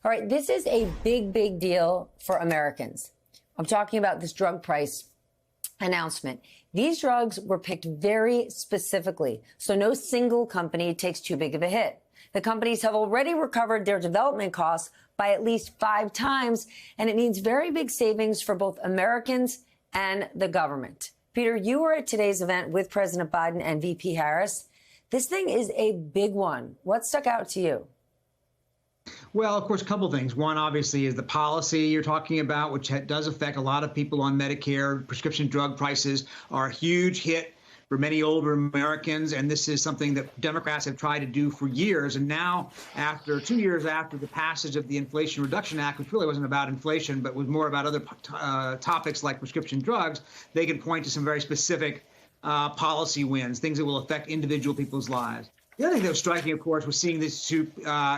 All right, this is a big, big deal for Americans. I'm talking about this drug price announcement. These drugs were picked very specifically, so no single company takes too big of a hit. The companies have already recovered their development costs by at least 5 times, and it means very big savings for both Americans and the government. Peter, you were at today's event with President Biden and VP Harris. This thing is a big one. What stuck out to you? Well, of course, a couple of things. One, obviously, is the policy you're talking about, which does affect a lot of people on Medicare. Prescription drug prices are a huge hit for many older Americans, and this is something that Democrats have tried to do for years. And now, after 2 years after the passage of the Inflation Reduction Act, which really wasn't about inflation, but was more about other topics like prescription drugs, they can point to some very specific policy wins, things that will affect individual people's lives. The other thing that was striking, of course, was seeing these two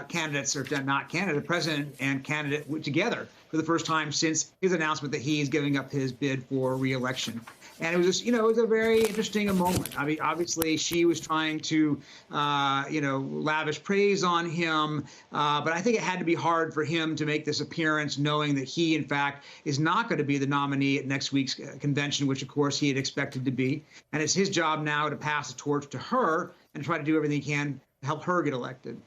candidates, or not candidate, president and candidate, together for the first time since his announcement that he is giving up his bid for re-election. And it was just, it was a very interesting moment. I mean, obviously, she was trying to, lavish praise on him. But I think it had to be hard for him to make this appearance, knowing that he, in fact, is not going to be the nominee at next week's convention, which, of course, he had expected to be. And it's his job now to pass the torch to her and try to do everything he can to help her get elected.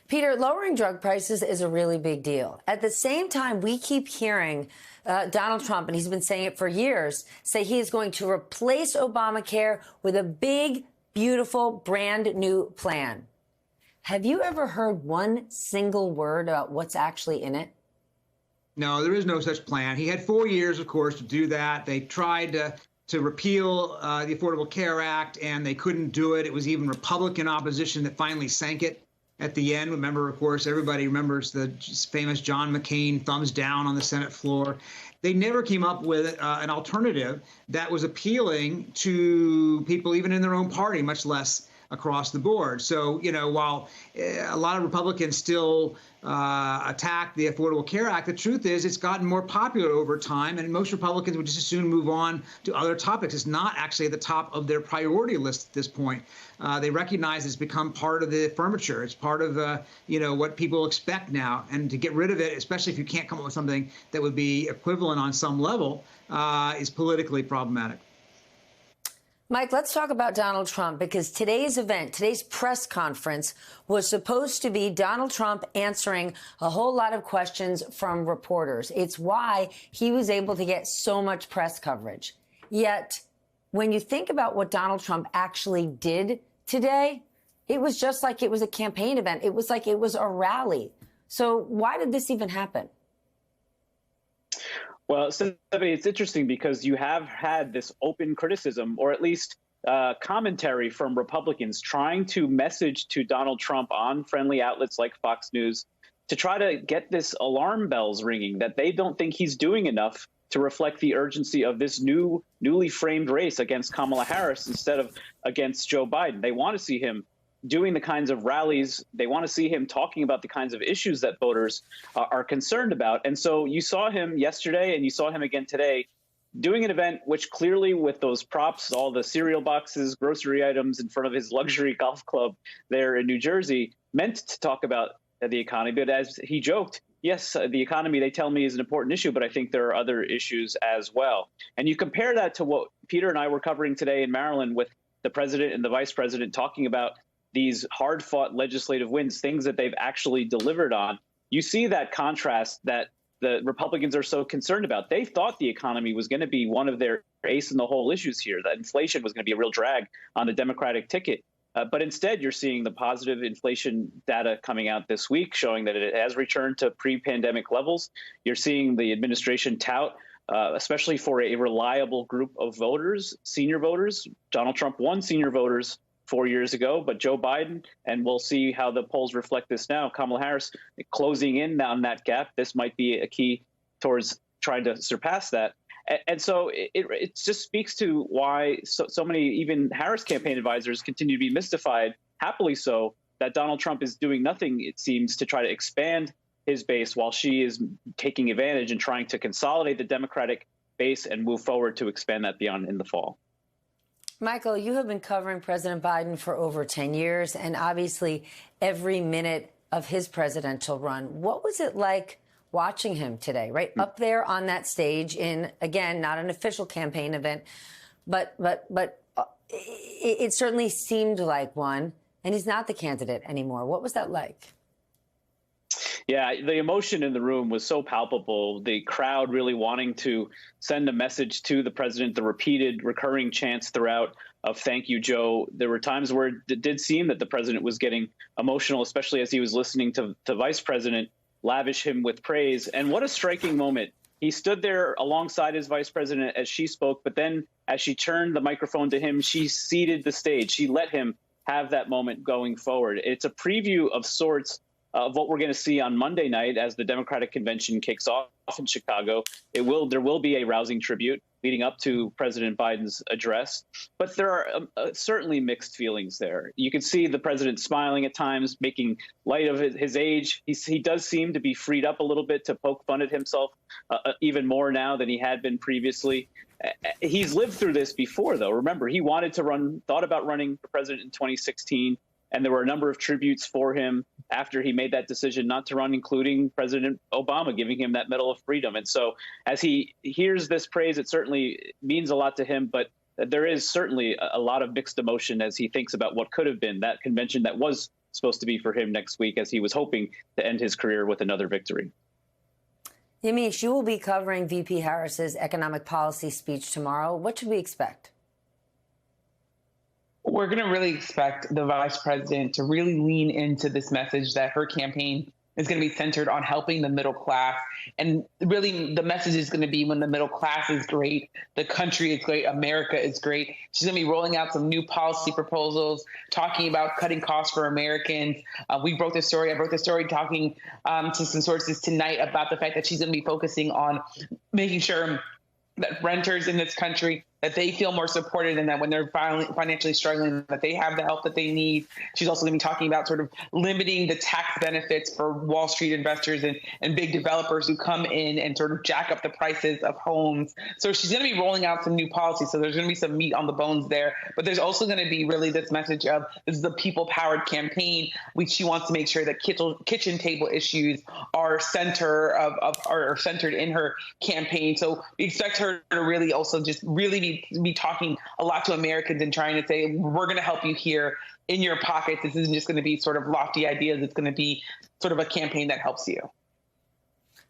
Peter, lowering drug prices is a really big deal. At the same time, we keep hearing Donald Trump, and he's been saying it for years, say he is going to replace Obamacare with a big, beautiful, brand new plan. Have you ever heard one single word about what's actually in it? No, there is no such plan. He had 4 years, of course, to do that. They tried to repeal the Affordable Care Act, and they couldn't do it. It was even Republican opposition that finally sank it at the end. Remember, of course, everybody remembers the famous John McCain thumbs down on the Senate floor. They never came up with an alternative that was appealing to people even in their own party, much less across the board. So, while a lot of Republicans still attack the Affordable Care Act, the truth is it's gotten more popular over time, and most Republicans would just as soon move on to other topics. It's not actually at the top of their priority list at this point. They recognize it's become part of the furniture. It's part of what people expect now, and to get rid of it, especially if you can't come up with something that would be equivalent on some level, is politically problematic. Mike, let's talk about Donald Trump, because today's event, today's press conference, was supposed to be Donald Trump answering a whole lot of questions from reporters. It's why he was able to get so much press coverage. Yet, when you think about what Donald Trump actually did today, it was just like it was a campaign event. It was like it was a rally. So why did this even happen? Well, Stephanie, it's interesting because you have had this open criticism, or at least commentary from Republicans trying to message to Donald Trump on friendly outlets like Fox News to try to get this alarm bells ringing that they don't think he's doing enough to reflect the urgency of this newly framed race against Kamala Harris instead of against Joe Biden. They want to see him doing the kinds of rallies. They want to see him talking about the kinds of issues that voters are concerned about. And so you saw him yesterday and you saw him again today doing an event which clearly, with those props, all the cereal boxes, grocery items in front of his luxury golf club there in New Jersey, meant to talk about the economy. But as he joked, yes, the economy, they tell me, is an important issue, but I think there are other issues as well. And you compare that to what Peter and I were covering today in Maryland with the president and the vice president talking about these hard-fought legislative wins, things that they've actually delivered on. You see that contrast that the Republicans are so concerned about. They thought the economy was going to be one of their ace-in-the-hole issues here, that inflation was going to be a real drag on the Democratic ticket. But instead, you're seeing the positive inflation data coming out this week, showing that it has returned to pre-pandemic levels. You're seeing the administration tout, especially for a reliable group of voters, senior voters. Donald Trump won senior voters 4 years ago, but Joe Biden, and we'll see how the polls reflect this now, Kamala Harris closing in on that gap. This might be a key towards trying to surpass that. And so it just speaks to why so many, even Harris campaign advisors, continue to be mystified, happily so, that Donald Trump is doing nothing, it seems, to try to expand his base while she is taking advantage and trying to consolidate the Democratic base and move forward to expand that beyond in the fall. Michael, you have been covering President Biden for over 10 years, and obviously every minute of his presidential run. What was it like watching him today, right? Up there on that stage in, again, not an official campaign event, but it certainly seemed like one, and he's not the candidate anymore. What was that like? Yeah, the emotion in the room was so palpable. The crowd really wanting to send a message to the president, the repeated recurring chants throughout of "Thank you, Joe." There were times where it did seem that the president was getting emotional, especially as he was listening to the vice president lavish him with praise. And what a striking moment. He stood there alongside his vice president as she spoke, but then as she turned the microphone to him, she ceded the stage. She let him have that moment going forward. It's a preview of sorts of what we're going to see on Monday night as the Democratic Convention kicks off in Chicago. There will be a rousing tribute leading up to President Biden's address, but there are certainly mixed feelings there. You can see the president smiling at times, making light of his age. He does seem to be freed up a little bit to poke fun at himself even more now than he had been previously. He's lived through this before, though. Remember, he thought about running for president in 2016. And there were a number of tributes for him after he made that decision not to run, including President Obama giving him that Medal of Freedom. And so as he hears this praise, it certainly means a lot to him. But there is certainly a lot of mixed emotion as he thinks about what could have been that convention that was supposed to be for him next week, as he was hoping to end his career with another victory. Yamiche, you will be covering VP Harris's economic policy speech tomorrow. What should we expect? We're going to really expect the vice president to really lean into this message that her campaign is going to be centered on helping the middle class. And really, the message is going to be when the middle class is great, the country is great, America is great. She's going to be rolling out some new policy proposals, talking about cutting costs for Americans. I broke the story talking to some sources tonight about the fact that she's going to be focusing on making sure that renters in this country, that they feel more supported, and that when they're financially struggling, that they have the help that they need. She's also going to be talking about sort of limiting the tax benefits for Wall Street investors and big developers who come in and sort of jack up the prices of homes. So she's going to be rolling out some new policies. So there's going to be some meat on the bones there. But there's also going to be really this message of this is a people-powered campaign, which she wants to make sure that kitchen table issues are centered in her campaign. So we expect her to really also just really be talking a lot to Americans and trying to say, we're going to help you here in your pockets. This isn't just going to be sort of lofty ideas. It's going to be sort of a campaign that helps you.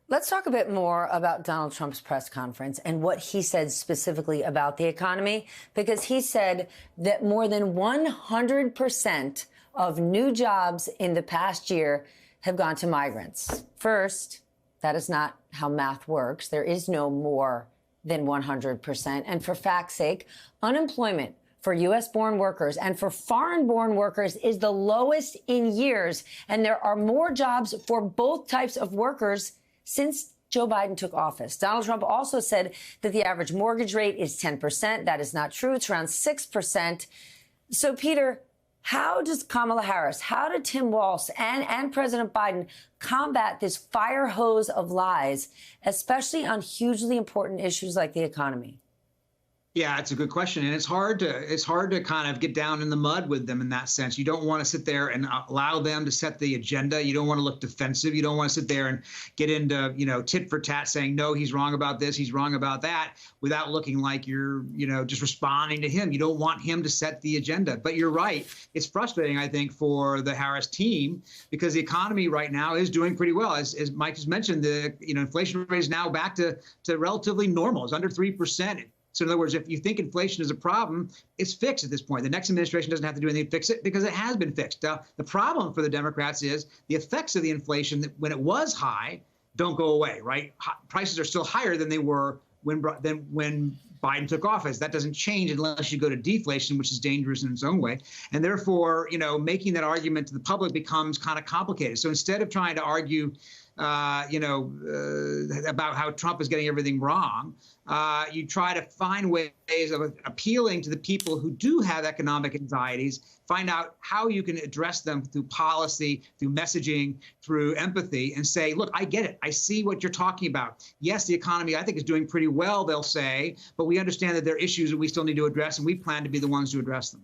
Let's talk a bit more about Donald Trump's press conference and what he said specifically about the economy, because he said that more than 100% of new jobs in the past year have gone to migrants. First, that is not how math works. There is no more than 100%. And for fact's sake, unemployment for U.S.-born workers and for foreign-born workers is the lowest in years. And there are more jobs for both types of workers since Joe Biden took office. Donald Trump also said that the average mortgage rate is 10%. That is not true. It's around 6%. So, Peter, how does Kamala Harris, how did Tim Walz and President Biden combat this fire hose of lies, especially on hugely important issues like the economy? Yeah, it's a good question, and it's hard to kind of get down in the mud with them in that sense. You don't want to sit there and allow them to set the agenda. You don't want to look defensive. You don't want to sit there and get into, tit for tat saying, no, he's wrong about this, he's wrong about that, without looking like you're, just responding to him. You don't want him to set the agenda. But you're right. It's frustrating, I think, for the Harris team because the economy right now is doing pretty well. As Mike has mentioned, the inflation rate is now back to relatively normal. It's under 3%. So in other words, if you think inflation is a problem, it's fixed at this point. The next administration doesn't have to do anything to fix it because it has been fixed. Now, the problem for the Democrats is the effects of the inflation that when it was high don't go away, right? Prices are still higher than they were when Biden took office. That doesn't change unless you go to deflation, which is dangerous in its own way. And therefore, making that argument to the public becomes kind of complicated. So instead of trying to argue about how Trump is getting everything wrong, you try to find ways of appealing to the people who do have economic anxieties, find out how you can address them through policy, through messaging, through empathy, and say, look, I get it. I see what you're talking about. Yes, the economy, I think, is doing pretty well, they'll say, but we understand that there are issues that we still need to address, and we plan to be the ones to address them.